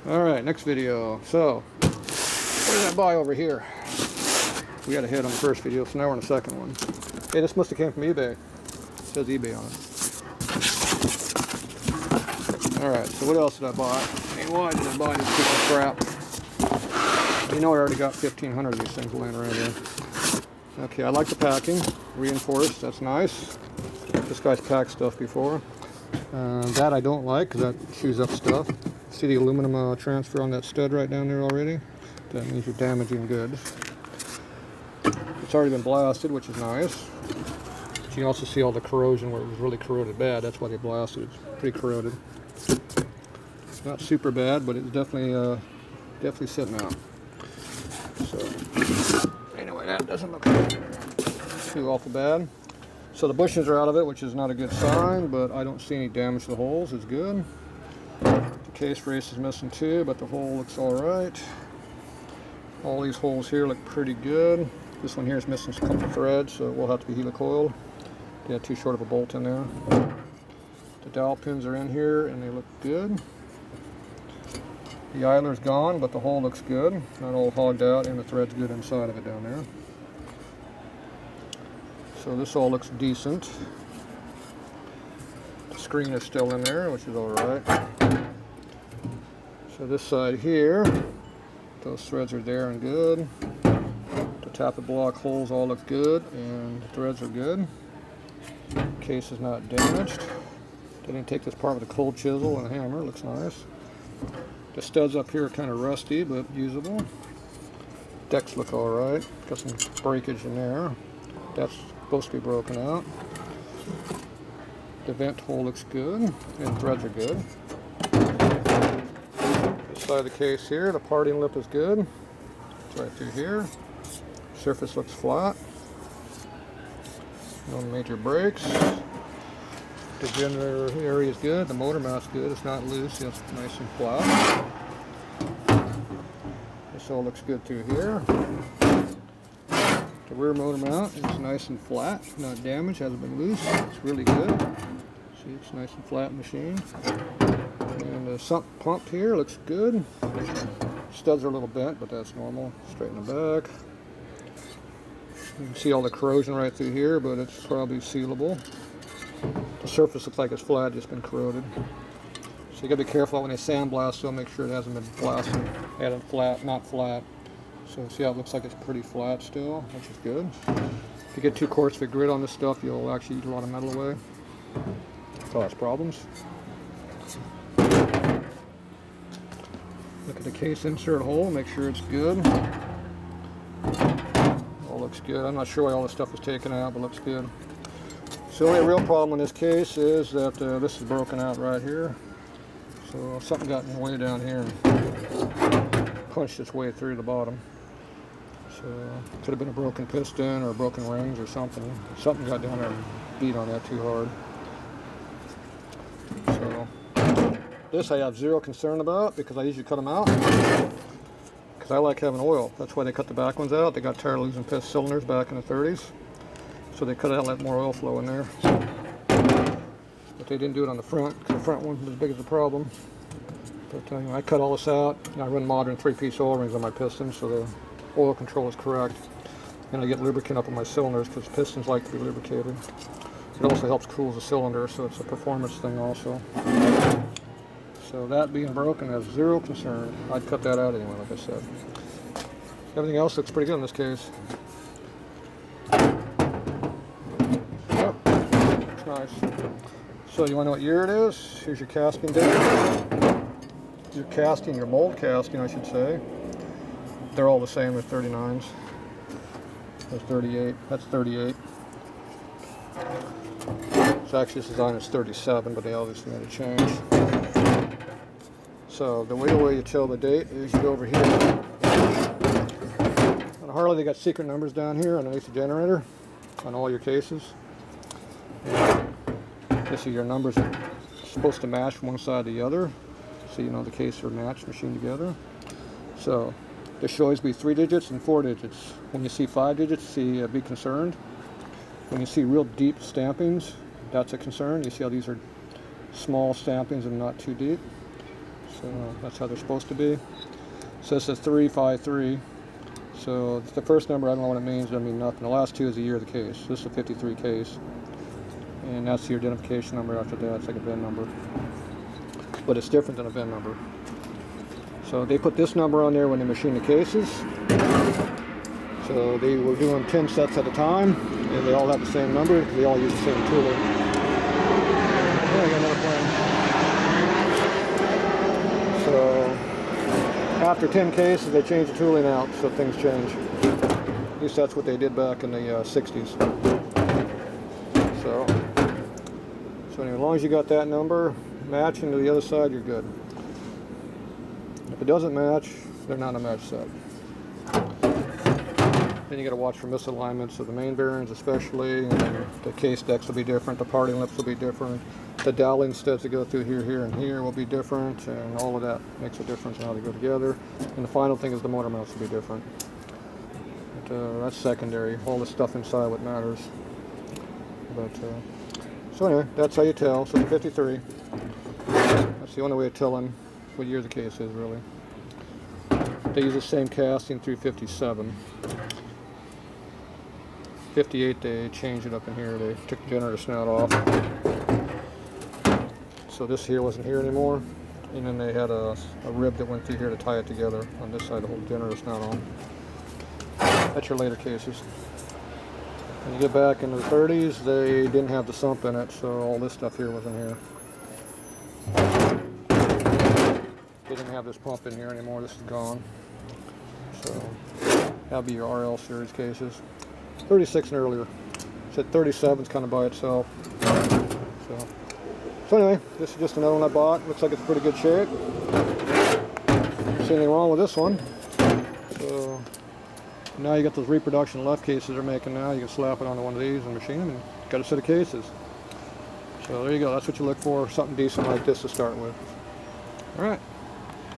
Alright, next video. So, what did I buy over here? We got a hit on the first video, so now we're on the second one. Hey, this must have came from eBay. It says eBay on it. Alright, so what else did I buy? I mean, why did I buy this piece of crap? You know I already got 1,500 of these things laying around here. Okay, I like the packing. Reinforced, that's nice. This guy's packed stuff before. That I don't like because that chews up stuff. See the aluminum transfer on that stud right down there already? That means you're damaging goods. It's already been blasted, which is nice. But you can also see all the corrosion where it was really corroded bad. That's why they blasted it. It's pretty corroded. It's not super bad, but it's definitely sitting out. So anyway, that doesn't look too awful bad. So the bushings are out of it, which is not a good sign, but I don't see any damage to the holes. It's good. The case brace is missing too, but the hole looks alright. All these holes here look pretty good. This one here is missing a couple threads, so it will have to be helicoiled. They had too short of a bolt in there. The dowel pins are in here and they look good. The idler's gone, but the hole looks good. Not all hogged out, and the thread's good inside of it down there. So this all looks decent. The screen is still in there, which is alright. So this side here, those threads are there and good. The tappet block holes all look good, and the threads are good. Case is not damaged. They didn't take this part with a cold chisel and a hammer. It looks nice. The studs up here are kind of rusty, but usable. Decks look alright. Got some breakage in there. That's supposed to be broken out. The vent hole looks good, and threads are good. This side of the case here, the parting lip is good. It's right through here. Surface looks flat. No major breaks. The generator area is good. The motor mount's good. It's not loose. It's nice and flat. This all looks good through here. The rear motor mount is nice and flat, not damaged, hasn't been loose. It's really good. See, it's nice and flat machine. And the sump pump here looks good. Studs are a little bent, but that's normal. Straighten the back. You can see all the corrosion right through here, but it's probably sealable. The surface looks like it's flat, just been corroded. So you gotta be careful when they sandblast, so make sure it hasn't been blasted. Added flat, not flat. So see how it looks like it's pretty flat still, which is good. If you get too coarse of a grit on this stuff, you'll actually eat a lot of metal away. Cause problems. Look at the case insert hole, make sure it's good. All looks good. I'm not sure why all this stuff was taken out, but looks good. So the only real problem in this case is that this is broken out right here. So something got in the way down here and punched its way through the bottom. So it could have been a broken piston or broken rings or something. Something got down there and beat on that too hard. So this I have zero concern about because I usually cut them out. Because I like having oil. That's why they cut the back ones out. They got tired of losing piston cylinders back in the 30s. So they cut it out and let more oil flow in there. But they didn't do it on the front because the front one was as big as the problem. But I cut all this out. And I run modern 3-piece oil rings on my pistons so the oil control is correct. And I get lubricant up on my cylinders because pistons like to be lubricated. It also helps cool the cylinder, so it's a performance thing also. So that being broken, I have zero concern. I'd cut that out anyway, like I said. Everything else looks pretty good in this case. Yep, looks nice. So you want to know what year it is? Here's your casting date. Your casting, your mold casting, I should say. They're all the same. They're 39s. That's 38. That's 38. So actually this design is 37, but they obviously made a change. So the way you tell the date is you go over here. On Harley they got secret numbers down here underneath the generator on all your cases. This is your numbers are supposed to match from one side to the other. So you know the cases are matched, machined together. So there should always be 3 digits and 4 digits. When you see 5 digits, be concerned. When you see real deep stampings, that's a concern. You see how these are small stampings and not too deep. So So that's how they're supposed to be. So this is 353. So the first number, I don't know what it means, doesn't mean nothing. The last two is the year of the case. This is a 53 case. And that's your identification number after that. It's like a VIN number. But it's different than a VIN number. So they put this number on there when they machine the cases. So they were doing 10 sets at a time, and they all have the same number because they all use the same tooling. Yeah, I got another plane. So after 10 cases, they change the tooling out, so things change. At least that's what they did back in the 60s. So anyway, as long as you got that number matching to the other side, you're good. If it doesn't match, they're not a match set. Then you got to watch for misalignments of the main bearings, especially. And the case decks will be different. The parting lips will be different. The dowling studs that go through here, here, and here will be different, and all of that makes a difference in how they go together. And the final thing is the motor mounts will be different. But that's secondary. All the stuff inside what matters. But so anyway, that's how you tell. So the 53. That's the only way of telling what year the case is, really. They use the same casting through 57. 58, they changed it up in here. They took the generator snout off. So this here wasn't here anymore. And then they had a rib that went through here to tie it together on this side to hold the generator snout on. That's your later cases. When you get back into the 30s, they didn't have the sump in it, so all this stuff here wasn't here. They didn't have this pump in here anymore. This is gone. So that'll be your RL series cases. 36 and earlier. Said 37 is kind of by itself. So anyway, this is just another one I bought. Looks like it's in pretty good shape. Don't see anything wrong with this one. So now you got those reproduction left cases they're making now. You can slap it onto one of these and machine them, and got a set of cases. So there you go. That's what you look for. Something decent like this to start with. All right.